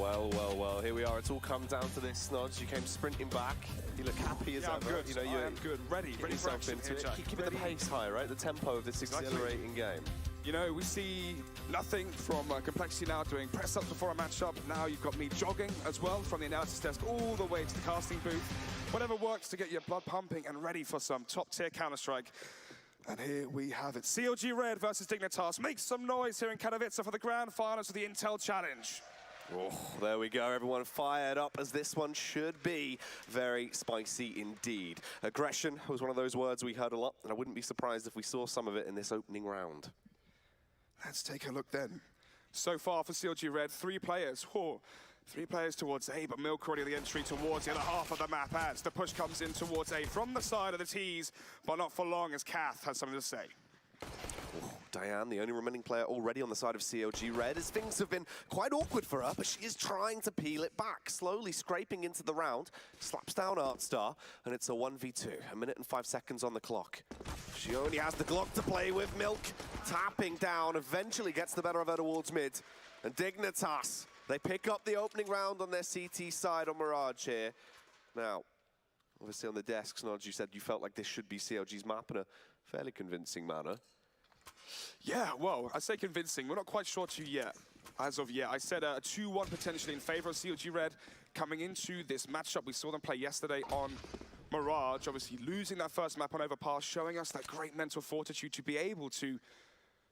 Well, well, well. Here we are. It's all come down to this, Snods. You came sprinting back. You look happy as ever. Good. You know, I am good. Ready for action into here, it. Keep keeping the pace high, right? The tempo of this exhilarating game. You know, we see nothing from Complexity now doing press-ups before a matchup. Now you've got me jogging as well from the analysis desk all the way to the casting booth. Whatever works to get your blood pumping and ready for some top-tier Counter-Strike. And here we have it. CLG.RED versus DIGNITAS. Make some noise here in Katowice for the grand finals of the Intel Challenge. Oh, there we go. Everyone fired up as this one should be very spicy indeed. Aggression was one of those words we heard a lot, and I wouldn't be surprised if we saw some of it in this opening round. Let's take a look then. So far for CLG.RED, 3 players. Whoa. 3 players towards A, but Milk already the entry towards the other half of the map as the push comes in towards A from the side of the Ts, but not for long as Kath has something to say. Diane, the only remaining player already on the side of CLG.RED, as things have been quite awkward for her, but she is trying to peel it back, slowly scraping into the round, slaps down Artstar, and it's a 1v2, 1 minute and 5 seconds on the clock. She only has the Glock to play with. Milk tapping down, eventually gets the better of her towards mid, and DIGNITAS, they pick up the opening round on their CT side on Mirage here. Now, obviously on the desks, Nod, you said you felt like this should be CLG's map in a fairly convincing manner. Yeah, well, I say convincing. We're not quite sure yet. As of yet, I said a 2-1 potentially in favor of CLG.RED coming into this matchup. We saw them play yesterday on Mirage, obviously losing that first map on Overpass, showing us that great mental fortitude to be able to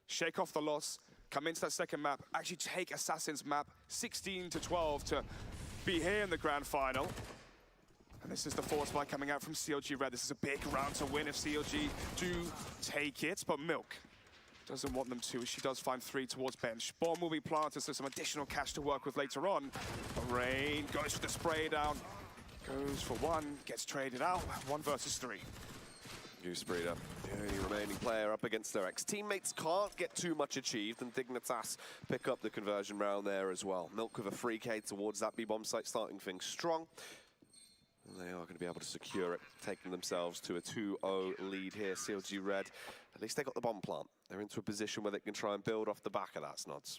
shake off the loss, come into that second map, actually take Assassin's map 16-12 to be here in the grand final. And this is the force play coming out from CLG.RED. This is a big round to win if CLG do take it, but Milk doesn't want them to. She does find 3 towards bench. Bomb will be planted, so some additional cash to work with later on. But Rain goes for the spray down. Goes for 1, gets traded out. 1 versus 3. Goosebrida, the only remaining player up against their ex-teammates, can't get too much achieved, and DIGNITAS pick up the conversion round there as well. Milk with a free K towards that B-bomb site, starting things strong. And they are going to be able to secure it, taking themselves to a 2-0 lead here. CLG.RED, at least they got the bomb plant. They're into a position where they can try and build off the back of that, Snods.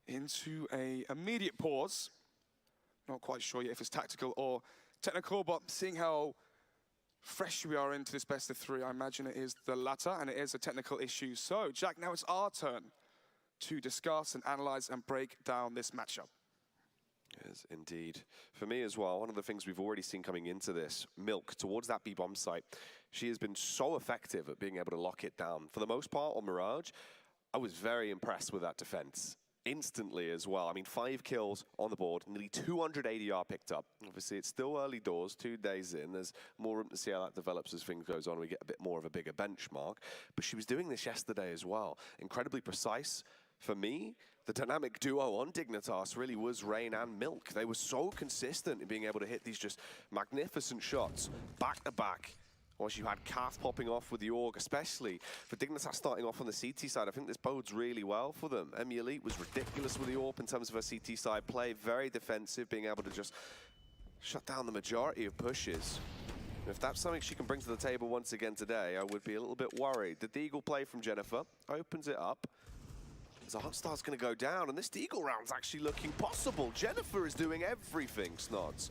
Into a immediate pause. Not quite sure yet if it's tactical or technical, but seeing how fresh we are into this best of 3, I imagine it is the latter, and it is a technical issue. So, Jack, now it's our turn to discuss and analyze and break down this matchup. Yes, indeed. For me as well, one of the things we've already seen coming into this, Milk, towards that B-bomb site, she has been so effective at being able to lock it down. For the most part on Mirage, I was very impressed with that defense. Instantly as well. I mean, 5 kills on the board, nearly 200 ADR picked up. Obviously, it's still early doors, 2 days in. There's more room to see how that develops as things goes on. We get a bit more of a bigger benchmark. But she was doing this yesterday as well. Incredibly precise. For me, the dynamic duo on DIGNITAS really was Rain and Milk. They were so consistent in being able to hit these just magnificent shots back to back. Once you had Kath popping off with the AUG, especially for DIGNITAS starting off on the CT side, I think this bodes really well for them. Elite was ridiculous with the AWP in terms of her CT side play, very defensive, being able to just shut down the majority of pushes. And if that's something she can bring to the table once again today, I would be a little bit worried. The Deagle play from Jennifer opens it up. The Artstar's going to go down, and this Deagle round's actually looking possible. Jennifer is doing everything, Snods.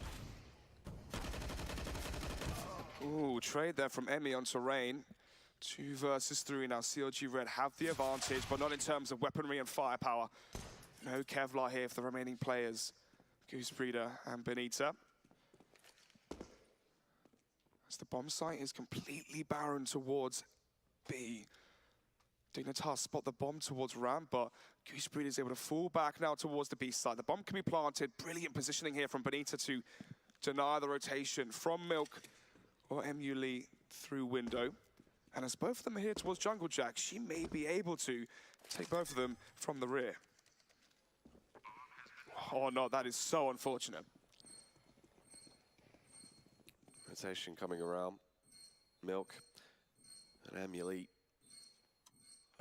Ooh, trade there from Emmy onto Rain. 2 versus 3 now. CLG.RED have the advantage, but not in terms of weaponry and firepower. No Kevlar here for the remaining players. Goosebrida and Benita. As the bomb site is completely barren towards B. DIGNITAS spot the bomb towards ramp, but Goosebrida is able to fall back now towards the B side. The bomb can be planted. Brilliant positioning here from Benita to deny the rotation from Milk or Lee through window. And as both of them are here towards Jungle Jack, she may be able to take both of them from the rear. Oh no, that is so unfortunate. Rotation coming around. Milk and Elite.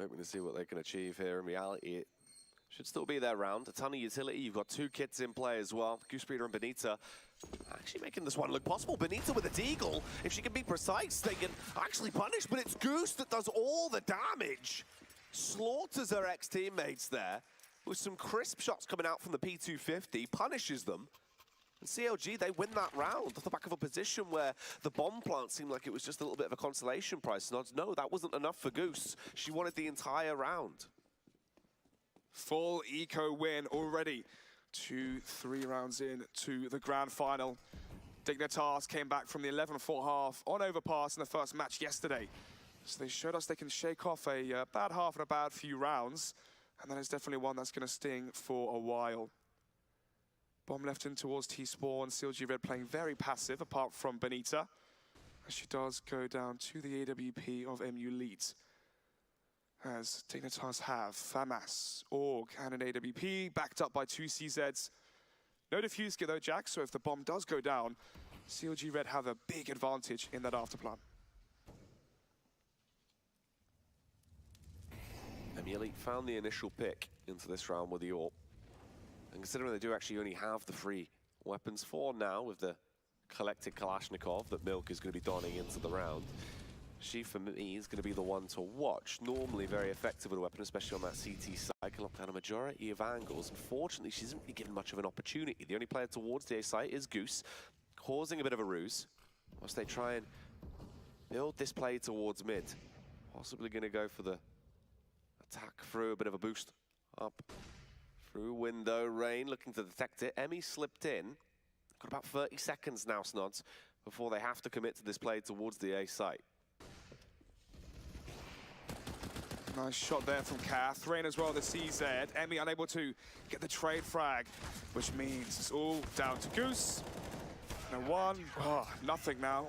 Hoping to see what they can achieve here. In reality, it should still be their round. A ton of utility. You've got 2 kits in play as well. Goosebrida and Benita actually making this one look possible. Benita with a Deagle. If she can be precise, they can actually punish, but it's Goose that does all the damage. Slaughters her ex-teammates there. with some crisp shots coming out from the P250, punishes them. And CLG, they win that round off the back of a position where the bomb plant seemed like it was just a little bit of a consolation prize. Nods, no, that wasn't enough for Goose. She wanted the entire round. Full eco win already. 2-3 rounds in to the grand final. Dignitas came back from the 11-4 half on overpass in the first match yesterday. So they showed us they can shake off a bad half and a bad few rounds. And that is definitely one that's going to sting for a while. Bomb left in towards T-Spawn. CLG.RED playing very passive, apart from Benita. As she does go down to the AWP of MU Elite. As Dignitas have FAMAS, Org, and an AWP, backed up by 2 CZs. No defuse kit though, Jack, so if the bomb does go down, CLG.RED have a big advantage in that afterplan. MU Elite found the initial pick into this round with the AWP. And considering they do actually only have the 3 weapons for now, with the collected Kalashnikov that Milk is going to be donning into the round, she, for me, is going to be the one to watch. Normally very effective with a weapon, especially on that CT side, can lock down a majority of angles. Unfortunately, she isn't really given much of an opportunity. The only player towards the A site is Goose, causing a bit of a ruse, whilst they try and build this play towards mid. Possibly going to go for the attack through, a bit of a boost up through window. Rain looking to detect it. Emmy slipped in. Got about 30 seconds now, Snods, before they have to commit to this play towards the A site. Nice shot there from Kath. Rain as well, the CZ. Emmy unable to get the trade frag, which means it's all down to Goose. And a 1. Oh, nothing now.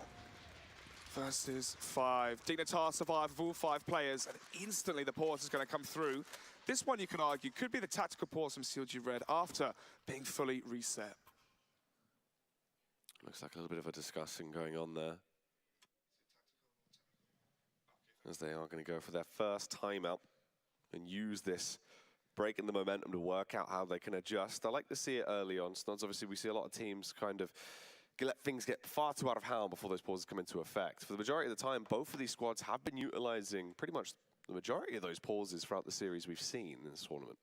Versus 5. Dignitas survive with all 5 players, and instantly the pause is going to come through. This one, you can argue, could be the tactical pause from CLG.RED after being fully reset. Looks like a little bit of a discussing going on there, as they are going to go for their first timeout and use this break in the momentum to work out how they can adjust. I like to see it early on, Snods. Obviously, we see a lot of teams kind of let things get far too out of hand before those pauses come into effect. For the majority of the time, both of these squads have been utilizing pretty much the majority of those pauses throughout the series we've seen in this tournament.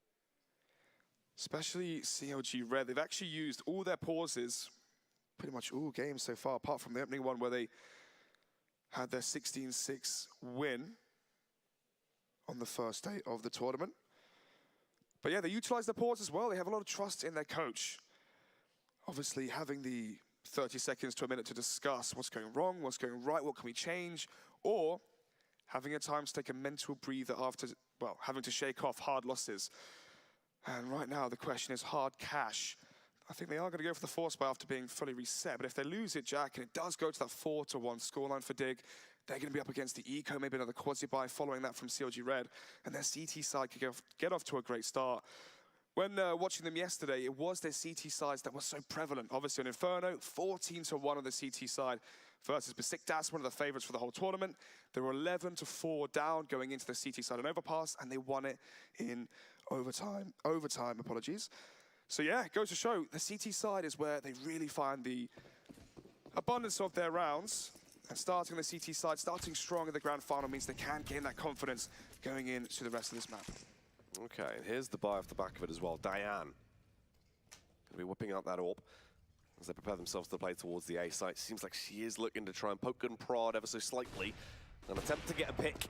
Especially CLG.RED. They've actually used all their pauses pretty much all games so far, apart from the opening one where they had their 16-6 win on the first day of the tournament. But yeah, they utilize the pause as well. They have a lot of trust in their coach. Obviously, having the 30 seconds to a minute to discuss what's going wrong, what's going right, what can we change, or having a time to take a mental breather after, well, having to shake off hard losses. And right now, the question is hard cash. I think they are going to go for the force buy after being fully reset, but if they lose it, Jack, and it does go to that 4-1 scoreline for Dig, they're going to be up against the Eco, maybe another quasi-buy following that from CLG.RED, and their CT side could get off to a great start. When watching them yesterday, it was their CT sides that were so prevalent. Obviously, on Inferno, 14-1 on the CT side versus Besiktas, one of the favorites for the whole tournament. They were 11-4 down going into the CT side on overpass, and they won it in overtime, apologies. So yeah, it goes to show the CT side is where they really find the abundance of their rounds. And starting on the CT side, starting strong in the grand final means they can gain that confidence going into the rest of this map. Okay, and here's the buy off the back of it as well. Diane going to be whipping out that AWP as they prepare themselves to play towards the A site. Seems like she is looking to try and poke and prod ever so slightly. An attempt to get a pick.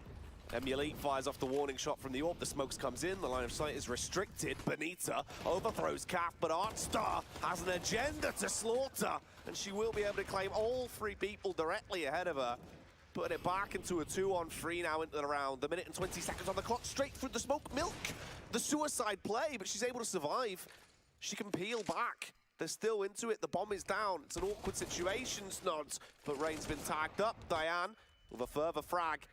MU Elite fires off the warning shot from the AWP. The smokes comes in. The line of sight is restricted. Benita overthrows Kath, but Artstar has an agenda to slaughter, and she will be able to claim all 3 people directly ahead of her. Putting it back into a 2-on-3 now into the round. The minute and 20 seconds on the clock, straight through the smoke. Milk, the suicide play, but she's able to survive. She can peel back. They're still into it. The bomb is down. It's an awkward situation, Snods, but Rain's been tagged up. Diane with a further frag.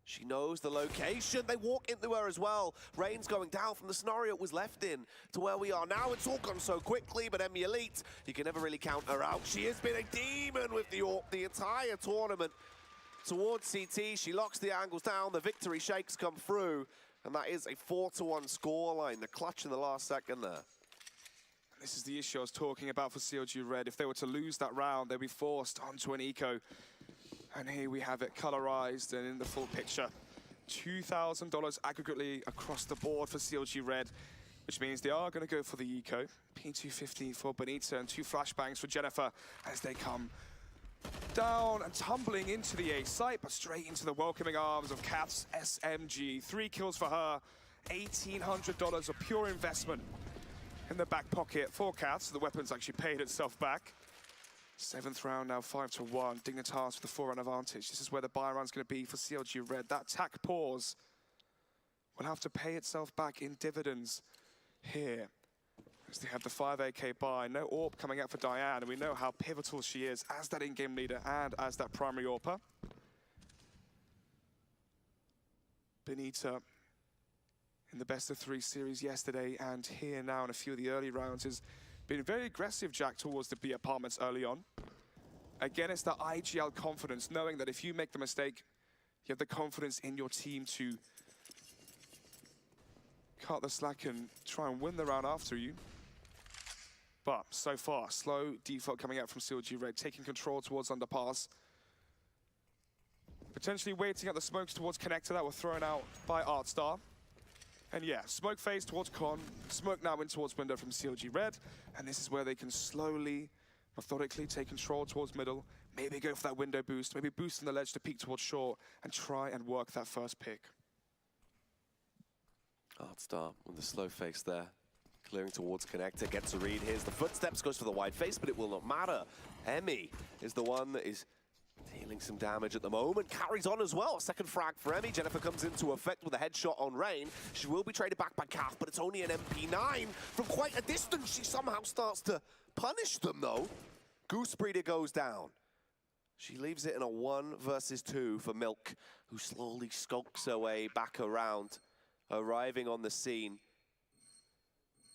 She knows the location. They walk into her as well. Rain's going down from the scenario it was left in to where we are now. It's all gone so quickly, but MU Elite, you can never really count her out. She has been a demon with the AWP the entire tournament. Towards CT, she locks the angles down. The victory shakes come through, and that is a 4-1 scoreline. The clutch in the last second there. This is the issue I was talking about for CLG.RED. If they were to lose that round, they'd be forced onto an eco. And here we have it colorized and in the full picture. $2,000 aggregately across the board for CLG.RED. which means they are going to go for the eco. P250 for Benita and 2 flashbangs for Jennifer as they come down and tumbling into the A site, but straight into the welcoming arms of Kath's SMG. 3 kills for her, $1,800 of pure investment in the back pocket for Kath, so the weapon's actually paid itself back. 7th round now, 5-1. Dignitas with the 4-round advantage. This is where the buy round's going to be for CLG.RED. That tack pause will have to pay itself back in dividends here, as they have the 5 AK buy. No AWP coming out for Diane, and we know how pivotal she is as that in-game leader and as that primary AWPer. Benita in the best-of-3 series yesterday and here now in a few of the early rounds has been very aggressive, Jack, towards the B apartments early on. Again, it's that IGL confidence, knowing that if you make the mistake, you have the confidence in your team to cut the slack and try and win the round after you. But so far, slow default coming out from CLG.RED, taking control towards underpass. Potentially waiting at the smokes towards connector that were thrown out by Artstar. And yeah, smoke phase towards Con, smoke now in towards window from CLG.RED, and this is where they can slowly, methodically take control towards middle, maybe go for that window boost, maybe boost on the ledge to peek towards short, and try and work that first pick. Artstar with the slow face there. Clearing towards connector, gets a read. Here's the footsteps, goes for the wide face, but it will not matter. Emmy is the one that is dealing some damage at the moment. Carries on as well. Second frag for Emmy. Jennifer comes into effect with a headshot on Rain. She will be traded back by Kath, but it's only an MP9 from quite a distance. She somehow starts to punish them, though. Goose Breeder goes down. She leaves it in a 1 versus 2 for Milk, who slowly skulks her way back around, arriving on the scene.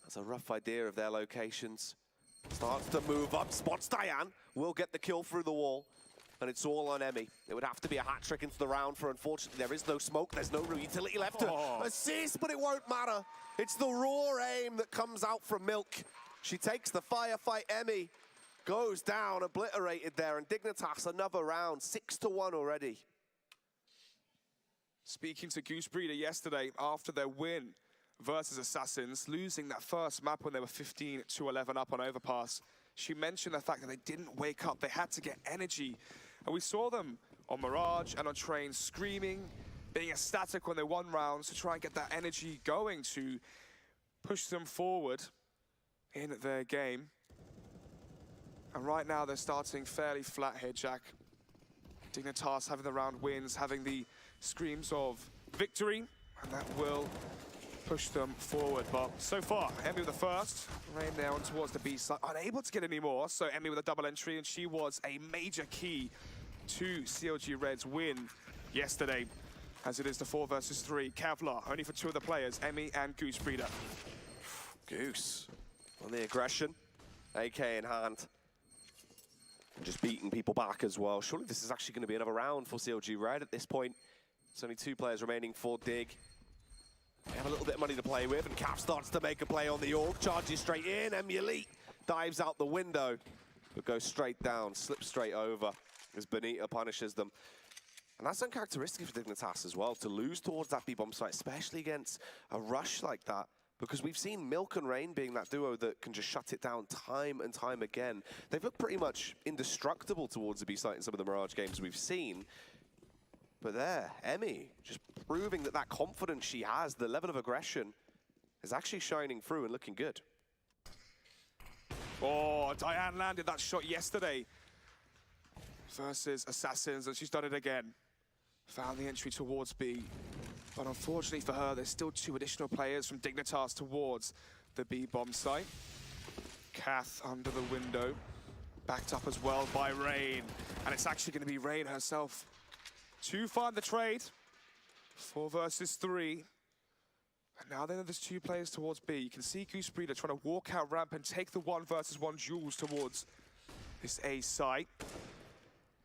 That's a rough idea of their locations. Starts to move up, spots Diane, will get the kill through the wall, and it's all on Emmy. It would have to be a hat trick into the round, for unfortunately there is no smoke, there's no utility left to assist, but it won't matter. It's the raw aim that comes out from Milk. She takes the firefight. Emmy goes down, obliterated there, and Dignitas another round, 6-1 already. Speaking to Goose Breeder yesterday after their win versus Assassins, losing that first map when they were 15-11 up on Overpass, she mentioned the fact that they didn't wake up. They had to get energy. And we saw them on Mirage and on Train screaming, being ecstatic when they won rounds to try and get that energy going to push them forward in their game. And right now they're starting fairly flat here, Jack. Dignitas having the round wins, having the screams of victory, and that will push them forward. But so far, Emmy with the first, Rain down towards the B side, unable to get any more, so Emmy with a double entry, and she was a major key to CLG.RED's win yesterday, as it is the 4 versus 3. Kevlar, only for 2 of the players, Emmy and Goose Breeder. Goose on the aggression, AK in hand. And just beating people back as well. Surely this is actually going to be another round for CLG.RED at this point. There's only 2 players remaining for Dig. They have a little bit of money to play with, and Cap starts to make a play on the AWP, charges straight in, Elite dives out the window, but goes straight down, slips straight over as Benita punishes them. And that's uncharacteristic for Dignitas as well, to lose towards that B-bomb site, especially against a rush like that, because we've seen Milk and Rain being that duo that can just shut it down time and time again. They've looked pretty much indestructible towards the B site in some of the Mirage games we've seen. But there, Emmy, just proving that that confidence she has, the level of aggression, is actually shining through and looking good. Oh, Diane landed that shot yesterday versus Assassins, and she's done it again. Found the entry towards B. But unfortunately for her, there's still 2 additional players from Dignitas towards the B-bomb site. Kath under the window, backed up as well by Rain. And it's actually going to be Rain herself to find the trade. 4 versus 3. And now then there's 2 players towards B. You can see Goose Breeder trying to walk out ramp and take the 1 versus 1 duels towards this A site.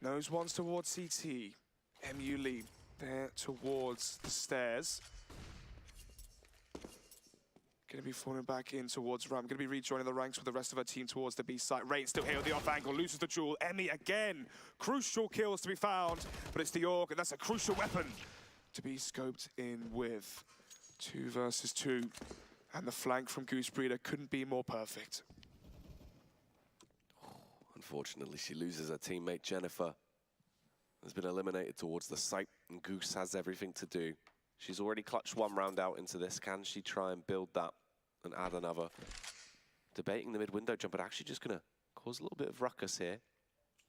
Nose ones towards CT. MU lead there towards the stairs. Gonna be falling back in towards ramp. Gonna be rejoining the ranks with the rest of her team towards the B site. Rain still here with the off angle, loses the duel. Emmy again. Crucial kills to be found, but it's the AWP, and that's a crucial weapon to be scoped in with. 2 versus 2. And the flank from Goosebreeder couldn't be more perfect. Unfortunately, she loses her teammate Jennifer. Has been eliminated towards the site, and Goose has everything to do. She's already clutched one round out into this. Can she try and build that and add another? Debating the mid-window jump, but actually just going to cause a little bit of ruckus here.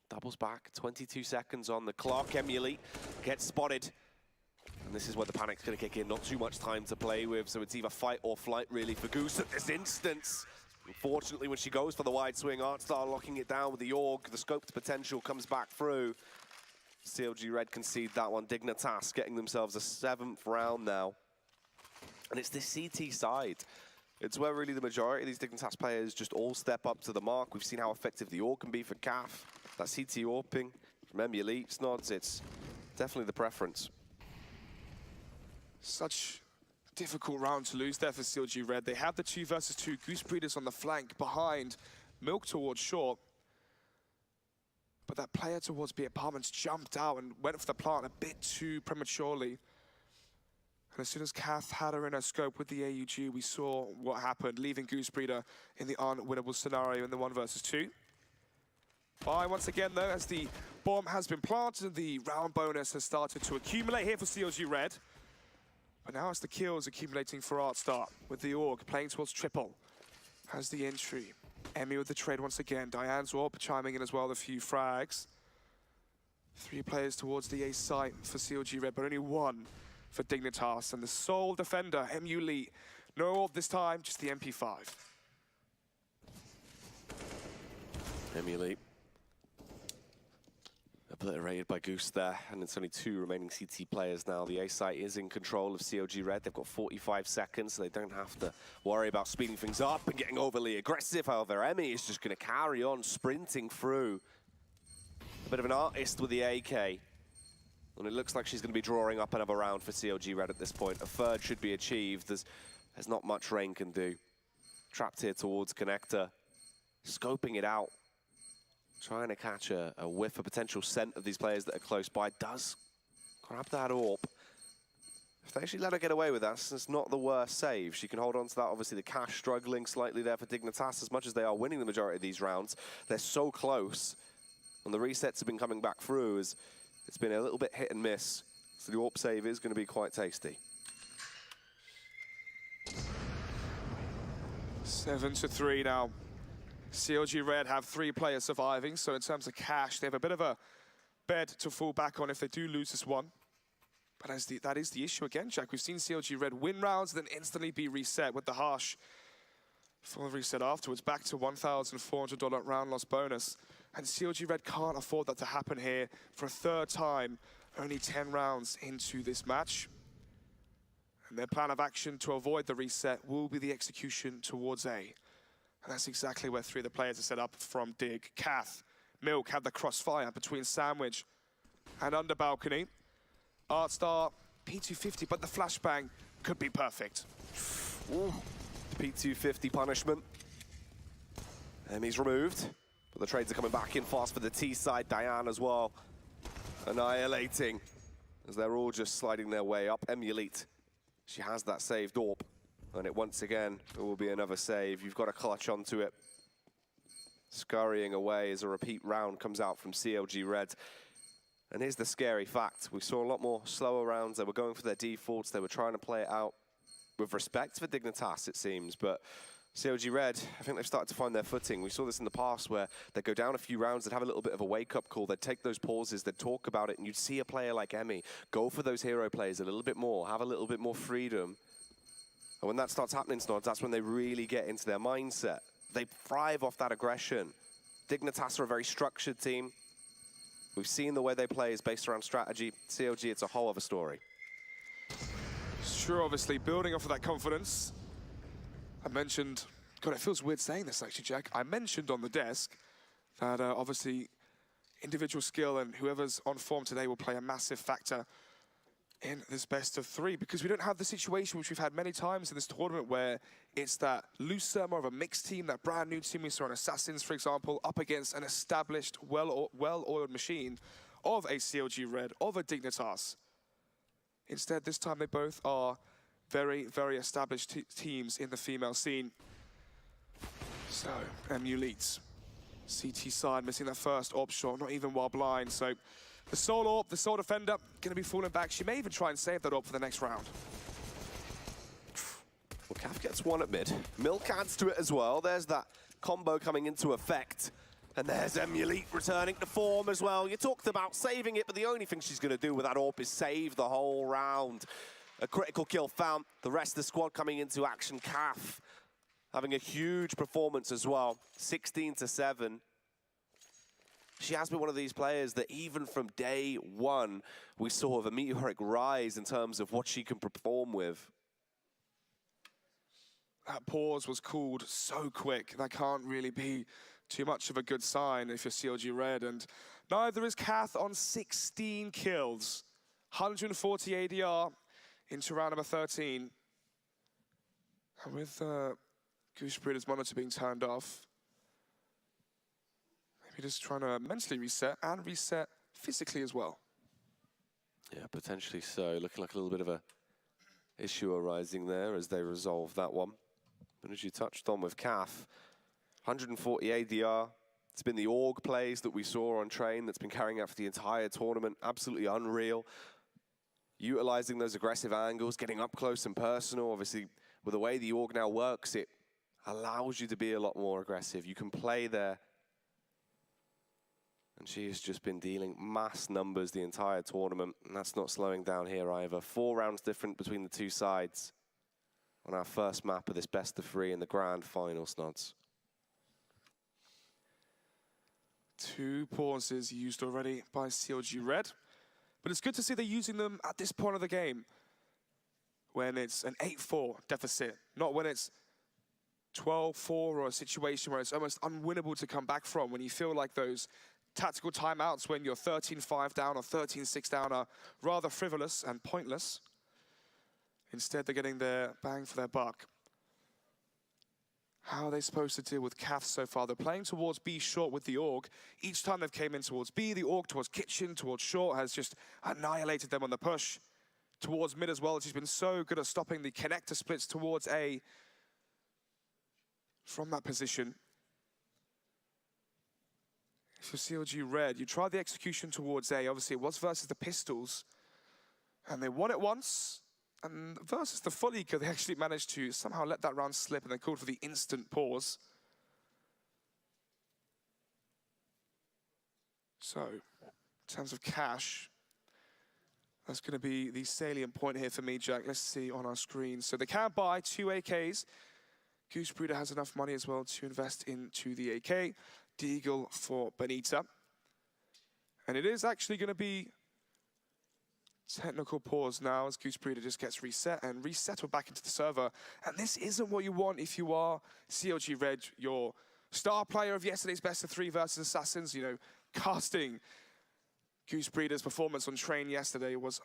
Doubles back, 22 seconds on the clock. Emily gets spotted. And this is where the panic's going to kick in. Not too much time to play with, so it's either fight or flight, really, for Goose at this instance. Unfortunately, when she goes for the wide swing, Artstar locking it down with the Org. The scoped potential comes back through. CLG.RED concede that one. Dignitas getting themselves a 7th round now. And it's this CT side. It's where really the majority of these Dignitas players just all step up to the mark. We've seen how effective the Org can be for CAF. That CT AWPing from Emily Snods, it's definitely the preference. Such difficult round to lose there for CLG.RED. They have the 2 versus 2 Goosebreeders on the flank behind Milk towards short. But that player towards B Apartments jumped out and went for the plant a bit too prematurely. And as soon as Kath had her in her scope with the AUG, we saw what happened, leaving Goosebreeder in the unwinnable scenario in the 1 versus 2. Bye once again, though, as the bomb has been planted, the round bonus has started to accumulate here for CLG.RED. But now it's the kills accumulating for Artstar, with the Org playing towards triple. Has the entry. Emmy with the trade once again. Diane's AWP chiming in as well, a few frags. 3 players towards the A site for CLG.RED, but only 1 for Dignitas. And the sole defender, MU Lee. No AWP this time, just the MP5. Emily obliterated by Goose there, and it's only 2 remaining CT players now. The A site is in control of CLG.RED. They've got 45 seconds, so they don't have to worry about speeding things up and getting overly aggressive. However, Emmy is just going to carry on sprinting through. A bit of an artist with the AK, and it looks like she's going to be drawing up another round for CLG.RED at this point. A 3rd should be achieved. There's not much Rain can do. Trapped here towards Connector, scoping it out. Trying to catch a whiff, a potential scent of these players that are close by. Does grab that AWP. If they actually let her get away with that, it's not the worst save. She can hold on to that. Obviously, the cash struggling slightly there for Dignitas. As much as they are winning the majority of these rounds, they're so close. And the resets have been coming back through as it's been a little bit hit and miss. So the AWP save is going to be quite tasty. 7-3 now. CLG.RED have 3 players surviving, so in terms of cash, they have a bit of a bed to fall back on if they do lose this one. But that is the issue again, Jack. We've seen CLG.RED win rounds, then instantly be reset with the harsh full reset afterwards, back to $1,400 round loss bonus. And CLG.RED can't afford that to happen here for a 3rd time, only 10 rounds into this match. And their plan of action to avoid the reset will be the execution towards A. And that's exactly where 3 of the players are set up from Dig. Kath, Milk had the crossfire between Sandwich and under balcony. Artstar, P250, but the flashbang could be perfect. Ooh. P250 punishment. Emmy's removed, but the trades are coming back in fast for the T side. Diane as well, annihilating as they're all just sliding their way up. Emulate, she has that saved AWP. And it once again, it will be another save. You've got to clutch onto it. Scurrying away as a repeat round comes out from CLG.RED. And here's the scary fact. We saw a lot more slower rounds. They were going for their defaults. They were trying to play it out with respect for Dignitas, it seems. But CLG.RED, I think they've started to find their footing. We saw this in the past where they'd go down a few rounds, they'd have a little bit of a wake-up call, they'd take those pauses, they'd talk about it, and you'd see a player like Emmy go for those hero plays a little bit more, have a little bit more freedom. And when that starts happening, Snods, that's when they really get into their mindset. They thrive off that aggression. Dignitas are a very structured team. We've seen the way they play is based around strategy. CLG, it's a whole other story. Sure, obviously, building off of that confidence. I mentioned, God, it feels weird saying this actually, Jack. I mentioned on the desk that obviously individual skill and whoever's on form today will play a massive factor in this best of 3, because we don't have the situation which we've had many times in this tournament where it's that looser, more of a mixed team, that brand new team we saw in Assassins, for example, up against an established, well-oiled machine of a CLG.RED, of a Dignitas. Instead, this time they both are very, very established teams in the female scene. So, MU leads. CT side missing that first orb shot, not even while blind. So, the Soul Orb, the Soul Defender, going to be falling back. She may even try and save that orb for the next round. Well, Cav gets one at mid. Milk adds to it as well. There's that combo coming into effect. And there's Elite returning to form as well. You talked about saving it, but the only thing she's going to do with that orb is save the whole round. A critical kill found. The rest of the squad coming into action. Cav having a huge performance as well. 16-7. She has been one of these players that even from day one, we saw a meteoric rise in terms of what she can perform with. That pause was called so quick. That can't really be too much of a good sign if you're CLG.RED. And neither is Kath on 16 kills. 140 ADR into round number 13. And with Goosebrew's monitor being turned off, maybe just trying to mentally reset and reset physically as well. Yeah, potentially so. Looking like a little bit of a issue arising there as they resolve that one. But as you touched on with Cath, 140 ADR. It's been the org plays that we saw on Train that's been carrying out for the entire tournament. Absolutely unreal. Utilizing those aggressive angles, getting up close and personal. Obviously, with the way the org now works, it allows you to be a lot more aggressive. You can play there. And she has just been dealing mass numbers the entire tournament. And that's not slowing down here either. 4 rounds different between the two sides on our first map of this best of 3 in the grand final, Snods. 2 pauses used already by CLG.RED. But it's good to see they're using them at this point of the game, when it's an 8-4 deficit, not when it's 12-4 or a situation where it's almost unwinnable to come back from, when you feel like those tactical timeouts when you're 13-5 down or 13-6 down are rather frivolous and pointless. Instead, they're getting their bang for their buck. How are they supposed to deal with Cath so far? They're playing towards B short with the org. Each time they've came in towards B, the org towards kitchen, towards short has just annihilated them on the push. Towards mid as well, she's been so good at stopping the connector splits towards A from that position. For CLG.RED, you tried the execution towards A. Obviously, it was versus the Pistols, and they won it once. And versus the Fulika, they actually managed to somehow let that round slip, and they called for the instant pause. So, in terms of cash, that's going to be the salient point here for me, Jack. Let's see on our screen. So they can buy 2 AKs. Goosebrewed has enough money as well to invest into the AK. Deagle for Benita. And it is actually going to be technical pause now as Goosebrewed just gets reset and resettled back into the server. And this isn't what you want if you are CLG.RED, your star player of yesterday's best of 3 versus Assassins. You know, casting Goosebrewed's performance on Train yesterday was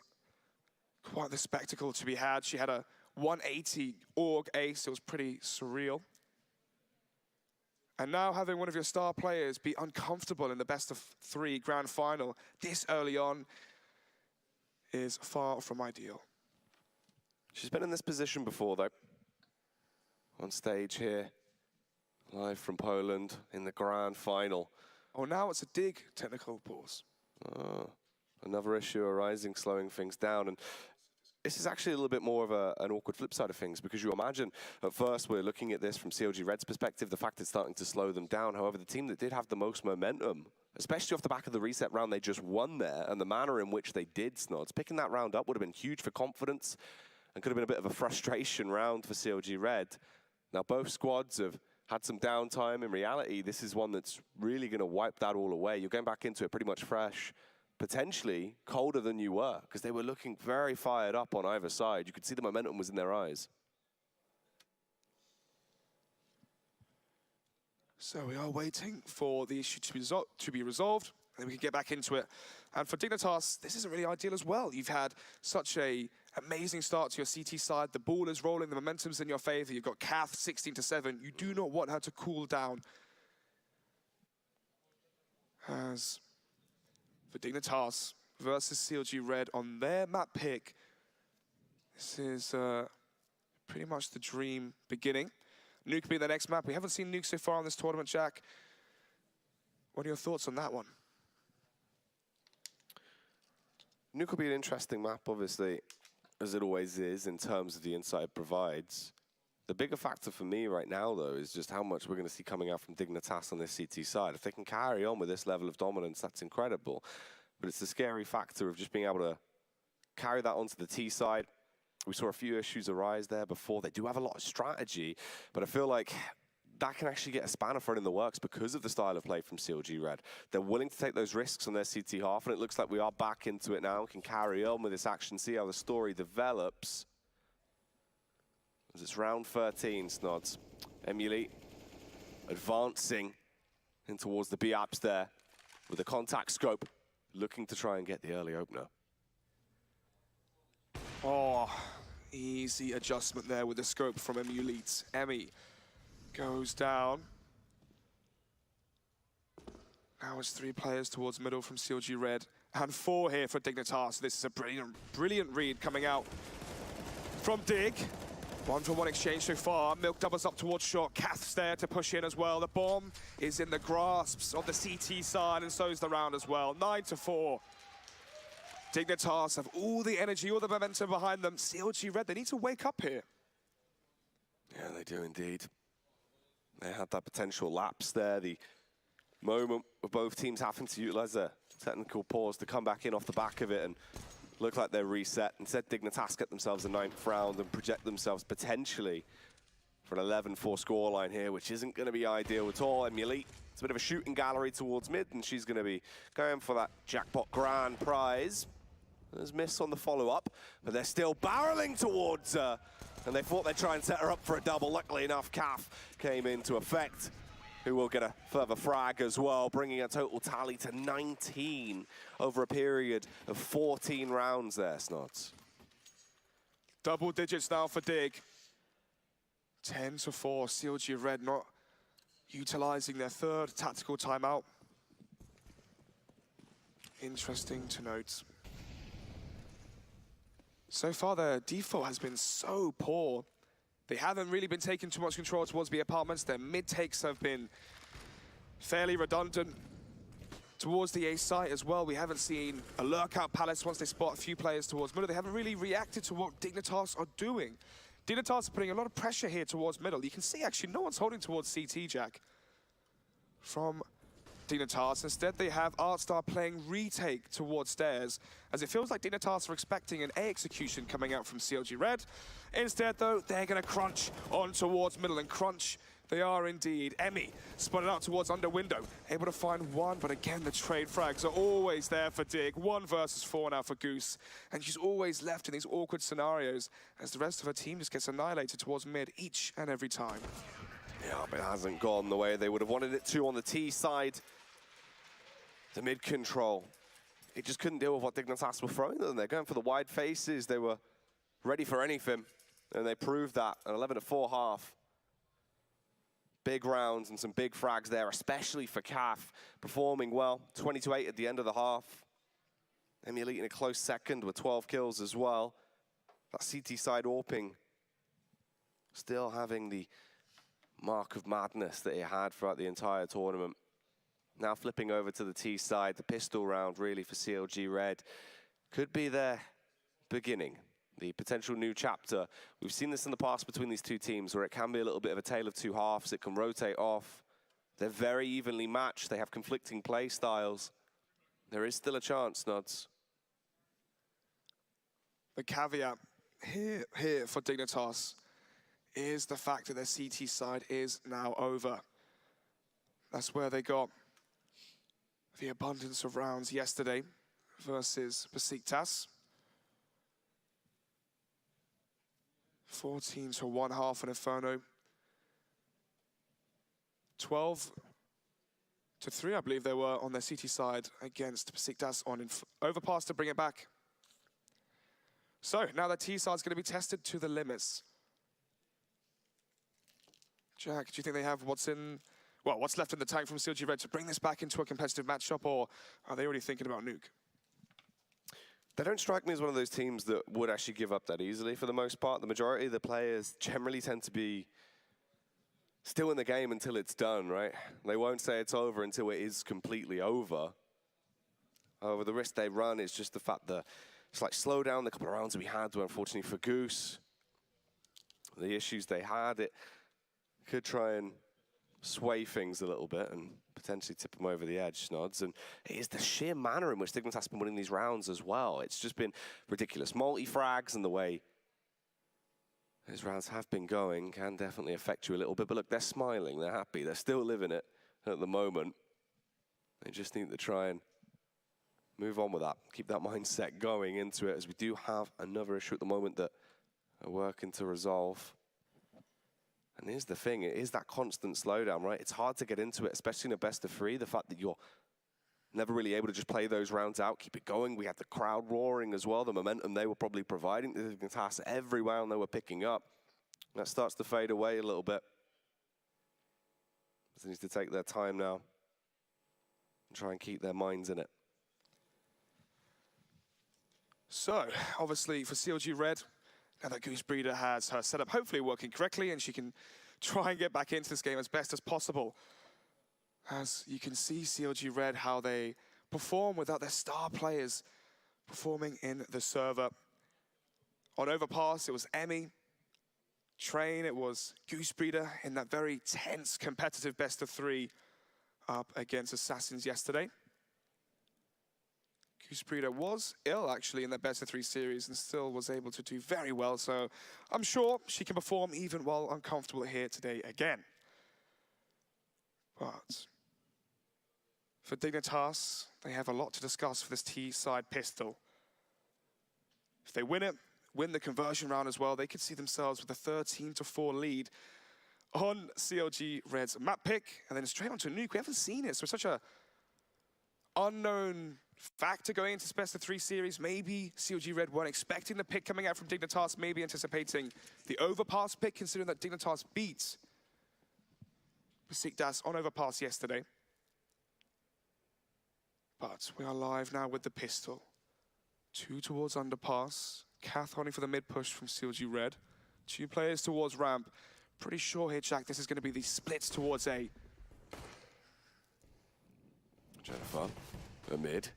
quite the spectacle to be had. She had a 180 org ace. It was pretty surreal. And now having one of your star players be uncomfortable in the best of 3 grand final this early on is far from ideal. She's been in this position before, though. On stage here, live from Poland in the grand final. Oh, now it's a dig technical pause. Another issue arising, slowing things down. And this is actually a little bit more of an awkward flip side of things, because you imagine at first we're looking at this from CLG.RED's perspective, the fact it's starting to slow them down. However, the team that did have the most momentum, especially off the back of the reset round they just won there, and the manner in which they did, Snods, picking that round up would have been huge for confidence and could have been a bit of a frustration round for CLG.RED. Now, both squads have had some downtime. In reality, this is one that's really going to wipe that all away. You're going back into it pretty much fresh, potentially colder than you were, because they were looking very fired up on either side. You could see the momentum was in their eyes. So we are waiting for the issue to be resolved, and then we can get back into it. And for Dignitas, this isn't really ideal as well. You've had such an amazing start to your CT side. The ball is rolling, the momentum's in your favor. You've got Cath 16-7. You do not want her to cool down. As for Dignitas versus CLG.RED on their map pick, this is pretty much the dream beginning. Nuke being the next map. We haven't seen Nuke so far in this tournament, Jack. What are your thoughts on that one? Nuke will be an interesting map, obviously, as it always is, in terms of the insight it provides. The bigger factor for me right now, though, is just how much we're going to see coming out from DIGNITAS on this CT side. If they can carry on with this level of dominance, that's incredible. But it's the scary factor of just being able to carry that onto the T side. We saw a few issues arise there before. They do have a lot of strategy, but I feel like that can actually get a spanner thrown in the works because of the style of play from CLG.RED. They're willing to take those risks on their CT half, and it looks like we are back into it now and can carry on with this action, see how the story develops. As it's round 13, Snods. Emulate advancing in towards the B-apps there with a contact scope, looking to try and get the early opener. Oh, easy adjustment there with the scope from Emulate. Emmy goes down. Now it's 3 players towards middle from CLG.RED and 4 here for DIGNITAS. This is a brilliant read coming out from Dig. 1-for-1 exchange so far. Milk doubles up towards short. Kath's there to push in as well. The bomb is in the grasps of the CT side, and so is the round as well. 9-4. DIGNITAS have all the energy, all the momentum behind them. CLG.RED, they need to wake up here. Yeah, they do indeed. They had that potential lapse there, the moment of both teams having to utilize a technical pause to come back in off the back of it and look like they're reset. Instead, DIGNITAS get themselves a 9th round and project themselves potentially for an 11-4 scoreline here, which isn't going to be ideal at all. Emulate, it's a bit of a shooting gallery towards mid, and she's going to be going for that jackpot grand prize. There's miss on the follow-up, but they're still barreling towards her, and they thought they'd try and set her up for a double. Luckily enough, Kath came into effect, who will get a further frag as well, bringing a total tally to 19 over a period of 14 rounds there, Snods. Double digits now for Dig. 10-4, CLG.RED not utilizing their 3rd tactical timeout. Interesting to note. So far, their default has been so poor. They haven't really been taking too much control towards the apartments. Their mid-takes have been fairly redundant. Towards the A site as well, we haven't seen a lurkout palace once they spot a few players towards middle. They haven't really reacted to what DIGNITAS are doing. DIGNITAS are putting a lot of pressure here towards middle. You can see, actually, no one's holding towards CT, Jack, from DIGNITAS. Instead, they have Artstar playing retake towards stairs, as it feels like DIGNITAS are expecting an A execution coming out from CLG.RED. Instead, though, they're going to crunch on towards middle, and crunch they are indeed. Emmy spotted out towards under window, able to find one, but again, the trade frags are always there for Dig. 1 versus 4 now for Goose, and she's always left in these awkward scenarios as the rest of her team just gets annihilated towards mid each and every time. Yeah, but it hasn't gone the way they would have wanted it to on the T side. The mid control, it just couldn't deal with what DIGNITAS were throwing them. They're going for the wide faces. They were ready for anything, and they proved that. An 11-4 half. Big rounds and some big frags there, especially for Kath, performing well. 20-8 at the end of the half. Emulate in a close second with 12 kills as well. That CT side AWPing still having the mark of madness that it had throughout the entire tournament. Now flipping over to the T side, the pistol round really for CLG.RED could be their beginning, the potential new chapter. We've seen this in the past between these two teams where it can be a little bit of a tale of two halves. It can rotate off. They're very evenly matched. They have conflicting play styles. There is still a chance, Nods. The caveat here for DIGNITAS is the fact that their CT side is now over. That's where they got the abundance of rounds yesterday versus Besiktas. 14-1 half on Inferno. 12-3, I believe they were on their CT side against Besiktas on Overpass to bring it back. So now the T side's going to be tested to the limits. Jack, do you think they have what's left in the tank from CLG.RED to bring this back into a competitive matchup, or are they already thinking about Nuke? They don't strike me as one of those teams that would actually give up that easily for the most part. The majority of the players generally tend to be still in the game until it's done, right? They won't say it's over until it is completely over. However, the risk they run is just the fact that it's like slow down the couple of rounds that we had, where unfortunately for Goose, the issues they had, it could try and sway things a little bit and potentially tip them over the edge, Snods. And it is the sheer manner in which DIGNITAS has been winning these rounds as well. It's just been ridiculous. Multi-frags and the way these rounds have been going can definitely affect you a little bit. But look, they're smiling, they're happy, they're still living it at the moment. They just need to try and move on with that, keep that mindset going into it, as we do have another issue at the moment that are working to resolve. And here's the thing, it is that constant slowdown, right? It's hard to get into it, especially in a best of 3, the fact that you're never really able to just play those rounds out, keep it going. We had the crowd roaring as well, the momentum they were probably providing, the task every round they were picking up. That starts to fade away a little bit. They need to take their time now and try and keep their minds in it. So, obviously for CLG.RED, now that Goose Breeder has her setup hopefully working correctly and she can try and get back into this game as best as possible. As you can see, CLG.RED, how they perform without their star players performing in the server. On Overpass, it was Emmy. Train, it was Goose Breeder in that very tense, competitive best of 3 up against Assassins yesterday. Goose Breeder was ill, actually, in that best of 3 series and still was able to do very well. So I'm sure she can perform even while uncomfortable here today again. But for DIGNITAS, they have a lot to discuss for this T-side pistol. If they win it, win the conversion round as well, they could see themselves with a 13-4 lead on CLG.RED's map pick, and then straight onto a nuke. We haven't seen it, so it's such a unknown factor going into this best of 3 series. Maybe CLG.RED weren't expecting the pick coming out from DIGNITAS, maybe anticipating the Overpass pick, considering that DIGNITAS beat Besiktas on Overpass yesterday. But we are live now with the pistol. 2 towards Underpass. Kath holding for the mid push from CLG.RED. 2 players towards ramp. Pretty sure here, Jack, this is going to be the splits towards A. Jennifer, a mid.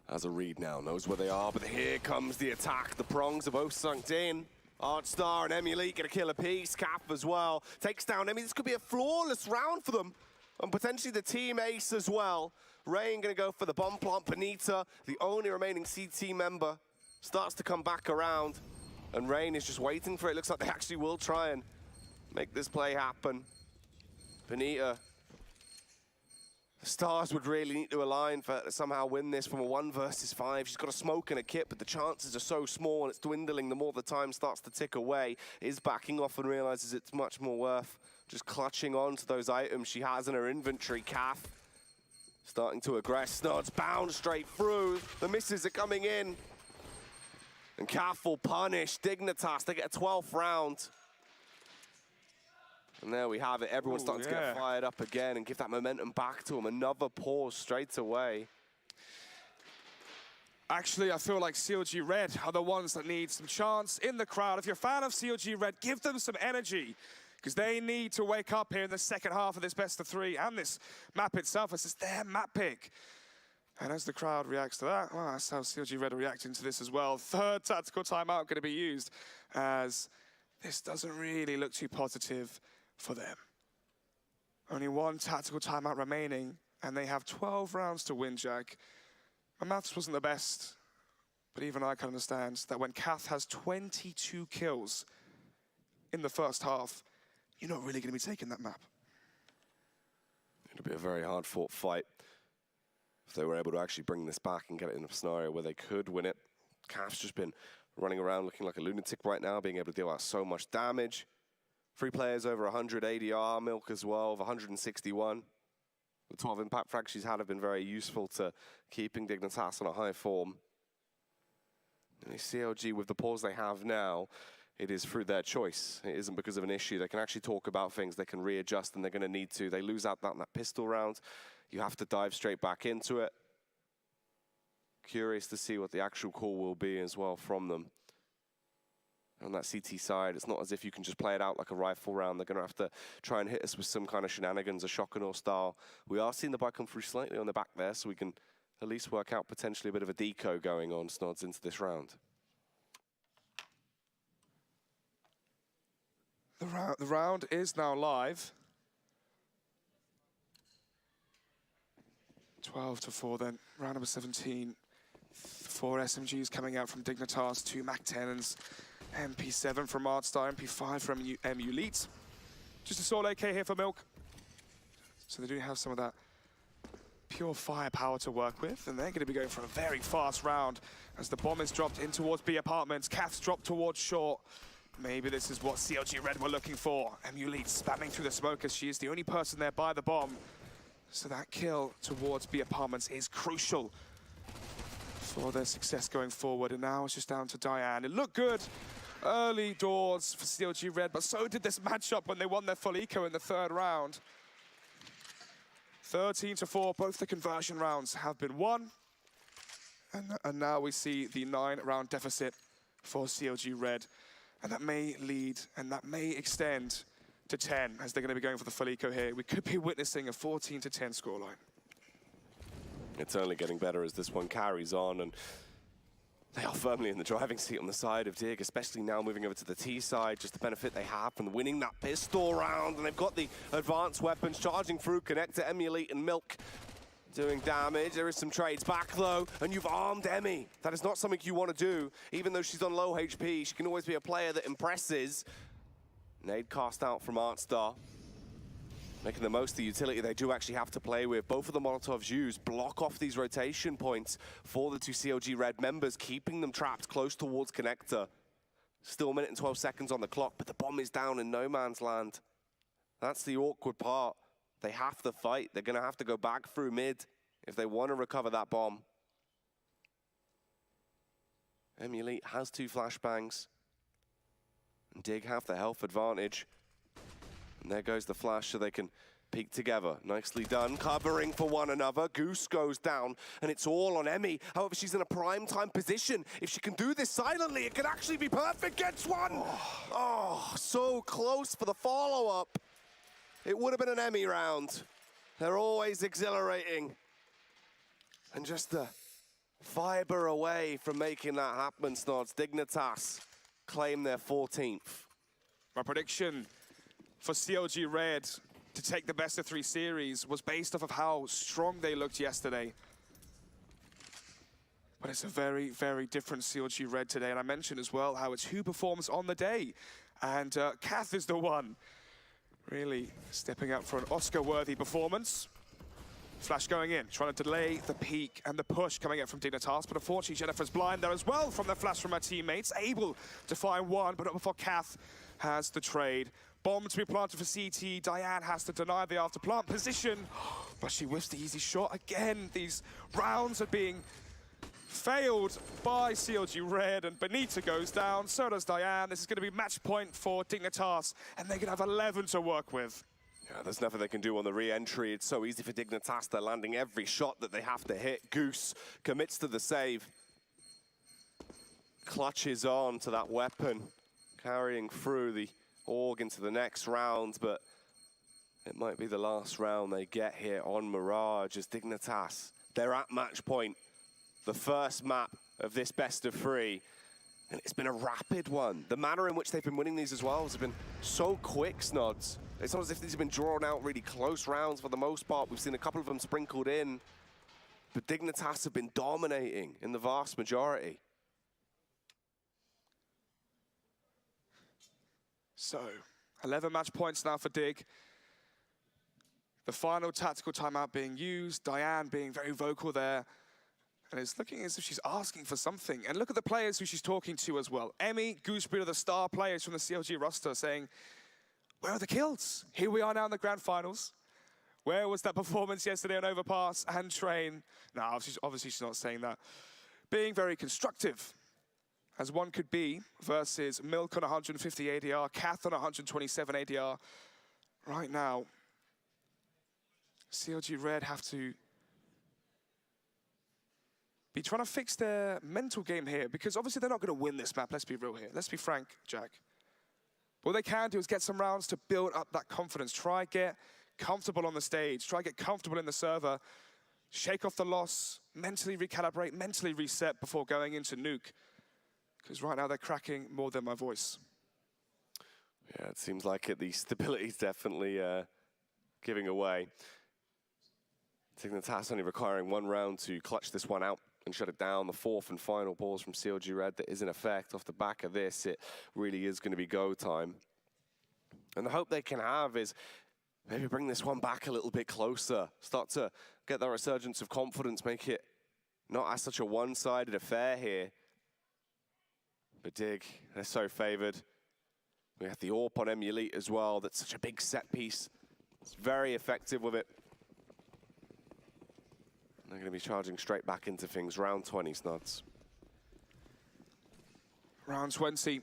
Has a read now, knows where they are, but here comes the attack. The prongs are both sunk in. Artstar and Emily get a kill apiece. Cap as well. Takes down Emily. This could be a flawless round for them. And potentially the team ace as well. Rain gonna go for the bomb plant. Benita, the only remaining CT member, starts to come back around. And Rain is just waiting for it. Looks like they actually will try and make this play happen. Benita. The stars would really need to align for to somehow win this from a 1 versus 5. She's got a smoke and a kit, but the chances are so small and it's dwindling the more the time starts to tick away. Is backing off and realizes it's much more worth just clutching on to those items she has in her inventory. Kath starting to aggress. Snods bound straight through. The misses are coming in. And Kath will punish DIGNITAS. They get a 12th round. And there we have it. Everyone's starting to get fired up again and give that momentum back to them. Another pause straight away. Actually, I feel like CLG.RED are the ones that need some chance in the crowd. If you're a fan of CLG.RED, give them some energy, because they need to wake up here in the second half of this best of 3 and this map itself. This is their map pick. And as the crowd reacts to that, well, that's how CLG.RED are reacting to this as well. 3rd tactical timeout going to be used, as this doesn't really look too positive for them. Only 1 tactical timeout remaining, and they have 12 rounds to win, Jack. My maths wasn't the best, but even I can understand that when Kath has 22 kills in the first half, you're not really going to be taking that map. It'll be a very hard-fought fight if they were able to actually bring this back and get it in a scenario where they could win it. Kath's just been running around looking like a lunatic right now, being able to deal out so much damage. 3 players over 100 ADR, Milk as well, of 161. The 12 impact frags she's had have been very useful to keeping DIGNITAS on a high form. And the CLG, with the pause they have now, it is through their choice. It isn't because of an issue. They can actually talk about things, they can readjust, and they're going to need to. They lose out that pistol round. You have to dive straight back into it. Curious to see what the actual call will be as well from them. On that CT side, it's not as if you can just play it out like a rifle round. They're going to have to try and hit us with some kind of shenanigans, a shock and awe style. We are seeing the buy come through slightly on the back there, so we can at least work out potentially a bit of a deco going on, Snods, into this round. The round is now live. 12-4 then, round number 17. 4 SMGs coming out from Dignitas, 2 MAC-10s, MP7 from Artstar, MP5 from Elite. Just a solo AK here for Milk. So they do have some of that pure firepower to work with, and they're going to be going for a very fast round as the bomb is dropped in towards B apartments. Kath's dropped towards short. Maybe this is what CLG.RED were looking for. Elite spamming through the smoke as she is the only person there by the bomb. So that kill towards B apartments is crucial for their success going forward. And now it's just down to Diane. It looked good early doors for CLG.RED, but so did this matchup when they won their full eco in the 3rd round. 13-4, both the conversion rounds have been won. And now we see the 9-round deficit for CLG.RED. And that may lead, and that may extend to 10, as they're going to be going for the full eco here. We could be witnessing a 14-10 scoreline. It's only getting better as this one carries on, and they are firmly in the driving seat on the side of Dig, especially now moving over to the T side, just the benefit they have from winning that pistol round, and they've got the advanced weapons charging through, Connector, Elite, and Milk doing damage. There is some trades back though, and you've armed Emmy. That is not something you want to do, even though she's on low HP. She can always be a player that impresses. Nade cast out from Artstar, making the most of the utility they do actually have to play with. Both of the Molotovs used block off these rotation points for the 2 CLG.RED members, keeping them trapped close towards Connector. Still a minute and 12 seconds on the clock, but the bomb is down in no man's land. That's the awkward part. They have to fight. They're going to have to go back through mid if they want to recover that bomb. Elite has 2 flashbangs. And Dig have the health advantage. And there goes the flash so they can peek together. Nicely done, covering for one another. Goose goes down, and it's all on Emmy. However, she's in a prime time position. If she can do this silently, it could actually be perfect. Gets one! Oh, so close for the follow-up. It would have been an Emmy round. They're always exhilarating. And just a fiber away from making that happen, Snods. Dignitas claim their 14th. My prediction for CLG.RED to take the best of 3 series was based off of how strong they looked yesterday. But it's a very, very different CLG.RED today. And I mentioned as well how it's who performs on the day. And Kath is the one really stepping up for an Oscar-worthy performance. Flash going in, trying to delay the peak and the push coming out from Dignitas, but unfortunately Jennifer's blind there as well from the flash from her teammates, able to find one, but not before Kath has the trade. Bomb to be planted for CT, Diane has to deny the after plant position, but she whiffs the easy shot again. These rounds are being failed by CLG.RED, and Benita goes down, so does Diane. This is going to be match point for Dignitas, and they're going to have 11 to work with. Yeah, there's nothing they can do on the re-entry. It's so easy for Dignitas. They're landing every shot that they have to hit. Goose commits to the save. Clutches on to that weapon, carrying through the AUG into the next round, but it might be the last round they get here on Mirage as Dignitas. They're at match point. The first map of this best of 3. And it's been a rapid one. The manner in which they've been winning these as well has been so quick, Snods. It's not as if these have been drawn out really close rounds for the most part. We've seen a couple of them sprinkled in. But Dignitas have been dominating in the vast majority. So, 11 match points now for Dig. The final tactical timeout being used. Diane being very vocal there. And it's looking as if she's asking for something. And look at the players who she's talking to as well. Emmy, Gooseberry are the star players from the CLG roster saying, where are the kills? Here we are now in the grand finals. Where was that performance yesterday on Overpass and Train? No, obviously she's not saying that. Being very constructive, as one could be, versus Milk on 150 ADR, Kath on 127 ADR. Right now, CLG.RED have to be trying to fix their mental game here, because obviously they're not going to win this map. Let's be real here. Let's be frank, Jack. What they can do is get some rounds to build up that confidence. Try get comfortable on the stage. Try get comfortable in the server. Shake off the loss. Mentally recalibrate. Mentally reset before going into nuke. Because right now they're cracking more than my voice. Yeah, it seems like it. The stability's definitely giving away. DIGNITAS only requiring one round to clutch this one out and shut it down. The fourth and final balls from CLG.RED that is in effect. Off the back of this, it really is going to be go time. And the hope they can have is maybe bring this one back a little bit closer. Start to get that resurgence of confidence, make it not as such a one-sided affair here. But Dig, they're so favored. We have the AWP on Elite as well. That's such a big set piece. It's very effective with it. They're going to be charging straight back into things. Round 20, Snuds. Round 20.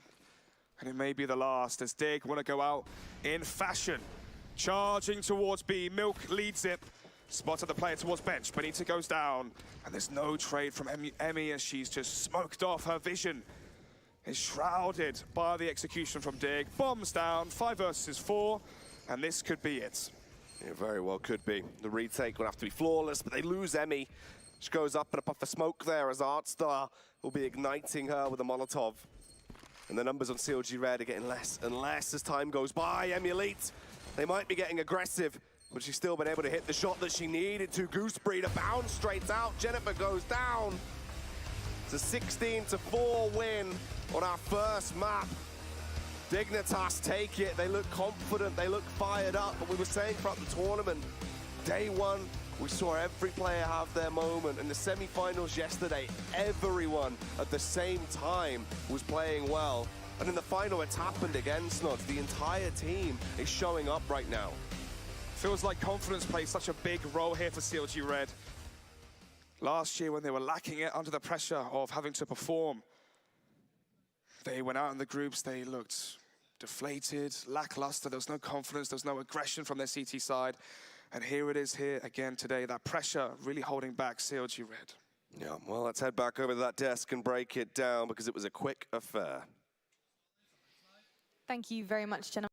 And it may be the last as Dig want to go out in fashion. Charging towards B. Milk leads it. Spotted the player towards bench. Benita goes down. And there's no trade from Emmy as she's just smoked off. Her vision is shrouded by the execution from Dig. Bombs down. 5 versus 4. And this could be it. It very well could be. The retake will have to be flawless, but they lose Emmy. She goes up and a puff of smoke there as Artstar will be igniting her with a Molotov. And the numbers on CLG.RED are getting less and less as time goes by. Emmy Elite, they might be getting aggressive, but she's still been able to hit the shot that she needed to. Gooseberry to bounce straight out. Jennifer goes down. It's a 16-4 win on our first map. DIGNITAS take it. They look confident, they look fired up, but we were saying throughout the tournament, day one, we saw every player have their moment. In the semi-finals yesterday, everyone at the same time was playing well. And in the final, it's happened again, Snods. The entire team is showing up right now. Feels like confidence plays such a big role here for CLG.RED. Last year, when they were lacking it under the pressure of having to perform, they went out in the groups, they looked deflated, lackluster, there was no confidence, there was no aggression from their CT side. And here it is here again today, that pressure really holding back CLG.RED. Yeah, well, let's head back over to that desk and break it down because it was a quick affair. Thank you very much, gentlemen.